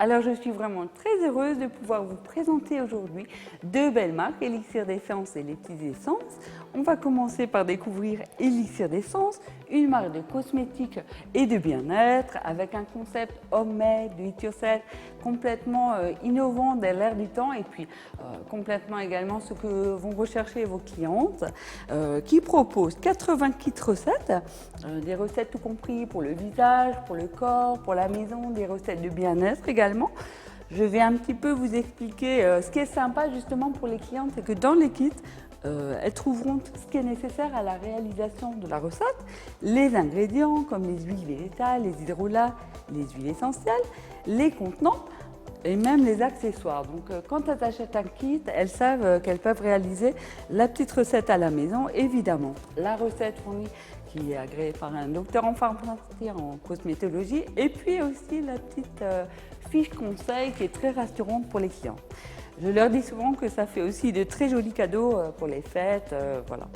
Alors je suis vraiment très heureuse de pouvoir vous présenter aujourd'hui deux belles marques, Elixir d'Essence et Les Petites Essences. On va commencer par découvrir Elixir d'Essence, une marque de cosmétiques et de bien-être avec un concept homemade, do it yourself, complètement innovant dans l'air du temps et puis complètement également ce que vont rechercher vos clientes, qui propose 80 kits recettes, des recettes tout compris pour le visage, pour le corps, pour la maison, des recettes de bien-être également. Je vais un petit peu vous expliquer ce qui est sympa justement pour les clientes, c'est que dans les kits, elles trouveront tout ce qui est nécessaire à la réalisation de la recette, les ingrédients comme les huiles végétales, les hydrolats, les huiles essentielles, les contenants et même les accessoires. Donc quand elles achètent un kit, elles savent qu'elles peuvent réaliser la petite recette à la maison, évidemment. La recette fournie qui est agréée par un docteur en pharmacie en cosmétologie et puis aussi la petite fiche conseil qui est très rassurante pour les clients. Je leur dis souvent que ça fait aussi de très jolis cadeaux pour les fêtes, voilà.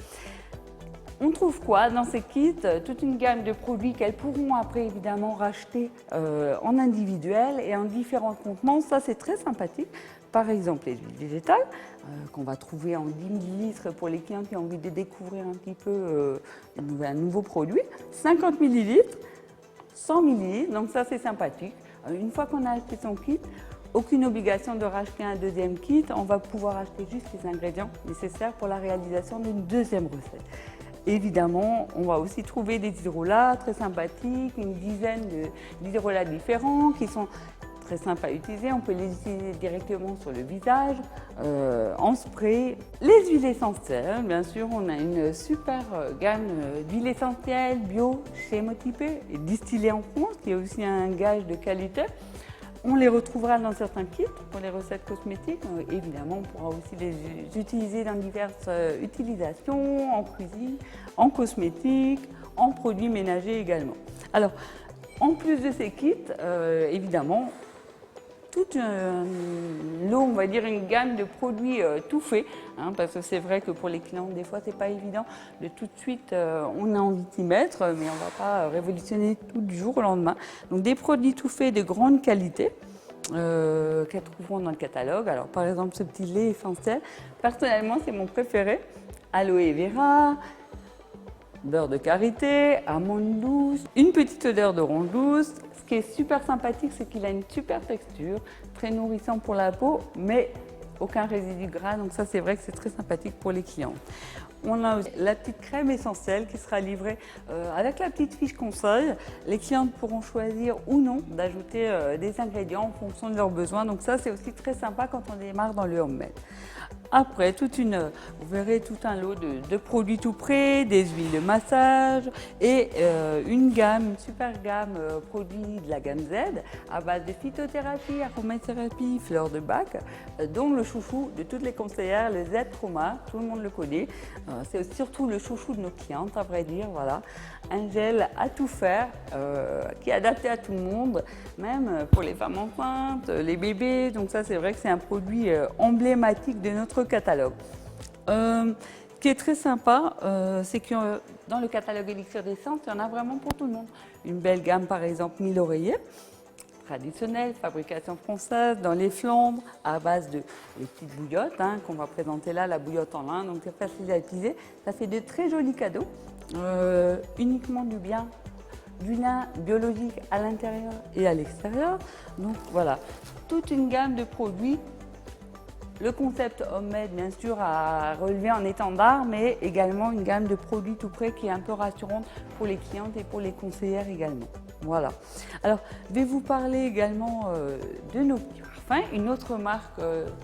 On trouve quoi dans ces kits? Toute une gamme de produits qu'elles pourront après évidemment racheter en individuel et en différents contenants. Ça c'est très sympathique. Par exemple les huiles végétales qu'on va trouver en 10 ml pour les clients qui ont envie de découvrir un petit peu un nouveau produit. 50 ml, 100 ml, donc ça c'est sympathique. Une fois qu'on a acheté son kit, aucune obligation de racheter un deuxième kit, on va pouvoir acheter juste les ingrédients nécessaires pour la réalisation d'une deuxième recette. Évidemment, on va aussi trouver des hydrolats très sympathiques, une dizaine d'hydrolats différents qui sont très sympas à utiliser. On peut les utiliser directement sur le visage, en spray. Les huiles essentielles, bien sûr, on a une super gamme d'huiles essentielles bio, schémotypées et distillées en France, qui est aussi un gage de qualité. On les retrouvera dans certains kits pour les recettes cosmétiques. Évidemment, on pourra aussi les utiliser dans diverses utilisations, en cuisine, en cosmétique, en produits ménagers également. Alors, en plus de ces kits, évidemment, toute on va dire une gamme de produits tout faits, hein, parce que c'est vrai que pour les clients, des fois, c'est pas évident de tout de suite, on a envie d'y mettre, mais on va pas révolutionner tout du jour au lendemain. Donc des produits tout faits de grande qualité qu'elles trouveront dans le catalogue. Alors par exemple, ce petit lait essentiel, personnellement, c'est mon préféré. Aloe vera, beurre de karité, amande douce, une petite odeur d'orange douce. Ce qui est super sympathique, c'est qu'il a une super texture, très nourrissant pour la peau, mais aucun résidu gras, donc ça c'est vrai que c'est très sympathique pour les clients. On a aussi la petite crème essentielle qui sera livrée avec la petite fiche conseil. Les clientes pourront choisir ou non d'ajouter des ingrédients en fonction de leurs besoins, donc ça c'est aussi très sympa quand on démarre dans le homemade. Après, vous verrez tout un lot de produits tout prêts, des huiles de massage et une super gamme produits de la gamme Z à base de phytothérapie, aromathérapie, fleurs de bac, dont le chouchou de toutes les conseillères, le Z Trauma, tout le monde le connaît. C'est surtout le chouchou de nos clientes, à vrai dire, voilà. Un gel à tout faire, qui est adapté à tout le monde, même pour les femmes enceintes, les bébés. Donc ça, c'est vrai que c'est un produit emblématique de notre catalogue. Ce qui est très sympa, c'est que dans le catalogue Elixir d'Essence, il y en a vraiment pour tout le monde. Une belle gamme, par exemple, 1000 oreillers, traditionnelle, fabrication française, dans les Flandres, à base de petites bouillottes, hein, qu'on va présenter là, la bouillotte en lin, donc c'est facile à utiliser. Ça fait de très jolis cadeaux, uniquement du lin biologique à l'intérieur et à l'extérieur. Donc voilà, toute une gamme de produits. Le concept homemade, bien sûr, a relevé en étendard, mais également une gamme de produits tout prêts qui est un peu rassurante pour les clientes et pour les conseillères également. Voilà. Alors, je vais vous parler également de nos petits parfums. Une autre marque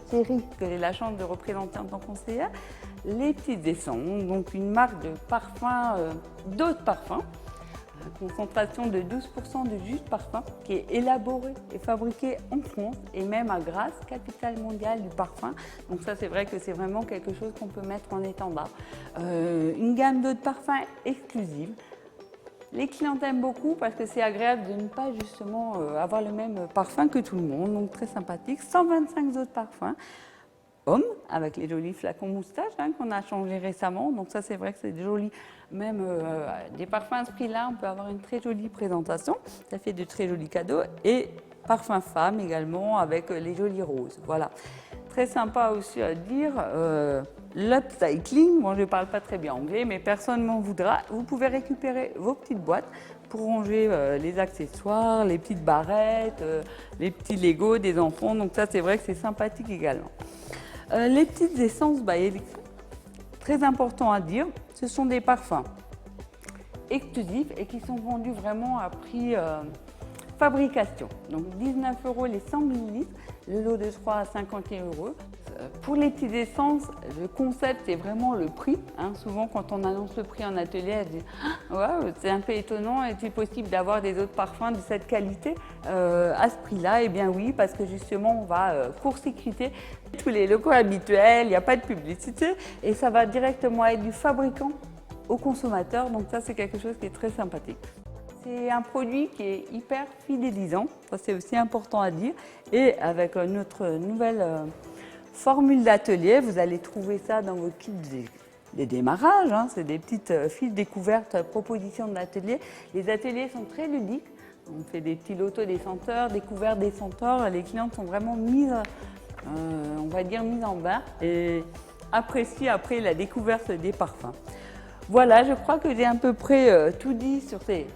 série que j'ai la chance de représenter en tant que conseillère, Les Petites Essences. Donc, une marque de parfums, d'autres parfums. Concentration de 12% de jus de parfum qui est élaboré et fabriqué en France et même à Grasse, capitale mondiale du parfum. Donc ça c'est vrai que c'est vraiment quelque chose qu'on peut mettre en étendard. Une gamme d'eau de parfum exclusive. Les clientes aiment beaucoup parce que c'est agréable de ne pas justement avoir le même parfum que tout le monde, donc très sympathique. 125 eaux de parfum. Homme, avec les jolis flacons moustache qu'on a changé récemment. Donc ça, c'est vrai que c'est des jolis, même des parfums à ce prix-là, on peut avoir une très jolie présentation. Ça fait de très jolis cadeaux. Et parfum femme également avec les jolies roses. Voilà. Très sympa aussi à dire, l'upcycling, bon je ne parle pas très bien anglais, mais personne ne m'en voudra. Vous pouvez récupérer vos petites boîtes pour ranger les accessoires, les petites barrettes, les petits Lego des enfants, donc ça c'est vrai que c'est sympathique également. Les petites essences by Elixir, très important à dire, ce sont des parfums exclusifs et qui sont vendus vraiment à prix fabrication. Donc 19 € les 100 ml, le lot de 3 à 51 €. Pour les petites essences, le concept c'est vraiment le prix. Souvent quand on annonce le prix en atelier, elle dit wow, c'est un peu étonnant, est-il possible d'avoir des autres parfums de cette qualité à ce prix-là? Eh bien oui, parce que justement on va court-circuiter tous les locaux habituels, il n'y a pas de publicité et ça va directement être du fabricant au consommateur, donc ça c'est quelque chose qui est très sympathique. C'est un produit qui est hyper fidélisant, ça c'est aussi important à dire, et avec notre nouvelle formule d'atelier, vous allez trouver ça dans vos kits des démarrages, c'est des petites fiches découvertes, propositions d'atelier. Les ateliers sont très ludiques, on fait des petits lotos des senteurs, découvertes des senteurs, les clientes sont vraiment mises, on va dire mises en bain et apprécient après la découverte des parfums. Voilà, je crois que j'ai à peu près tout dit sur ces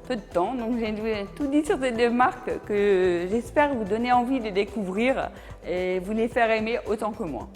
peu de temps, donc j'ai tout dit sur ces deux marques que j'espère vous donner envie de découvrir et vous les faire aimer autant que moi.